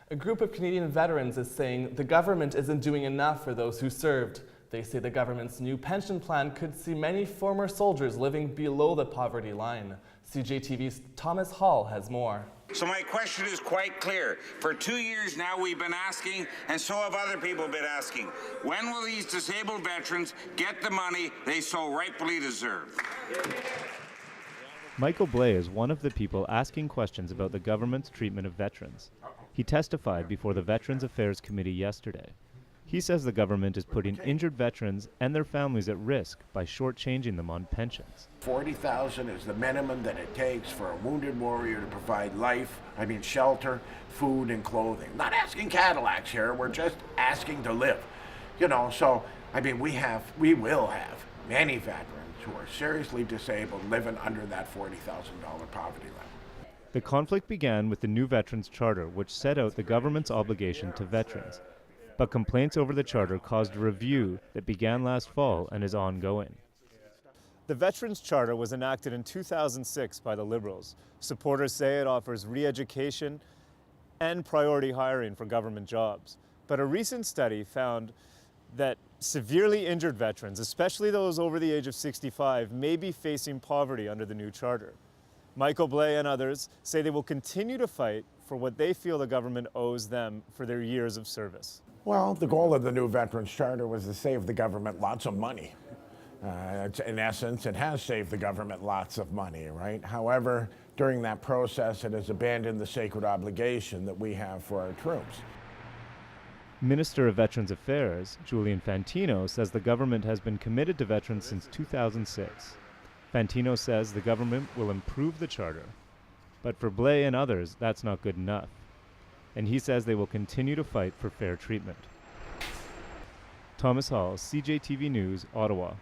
A group of Canadian veterans is saying the government isn't doing enough for those who served. They say the government's new pension plan could see many former soldiers living below the poverty line. CJTV's Thomas Hall has more. So my question is quite clear. For 2 years now we've been asking, and so have other people been asking, when will these disabled veterans get the money they so rightfully deserve? Michael Blais is one of the people asking questions about the government's treatment of veterans. He testified before the Veterans Affairs Committee yesterday. He says the government is putting injured veterans and their families at risk by shortchanging them on pensions. $40,000 is the minimum that it takes for a wounded warrior to provide shelter, food, and clothing. Not asking Cadillacs here, we're just asking to live. We will have many veterans who are seriously disabled living under that $40,000 poverty level. The conflict began with the new Veterans Charter, which set out the government's obligation to veterans. But complaints over the charter caused a review that began last fall and is ongoing. The Veterans Charter was enacted in 2006 by the Liberals. Supporters say it offers re-education and priority hiring for government jobs. But a recent study found that severely injured veterans, especially those over the age of 65, may be facing poverty under the new charter. Michael Blais and others say they will continue to fight for what they feel the government owes them for their years of service. Well, the goal of the new Veterans Charter was to save the government lots of money. In essence, it has saved the government lots of money, right? However, during that process, it has abandoned the sacred obligation that we have for our troops. Minister of Veterans Affairs, Julian Fantino, says the government has been committed to veterans since 2006. Fantino says the government will improve the charter. But for Blais and others, that's not good enough. And he says they will continue to fight for fair treatment. Thomas Hall, CJTV News, Ottawa.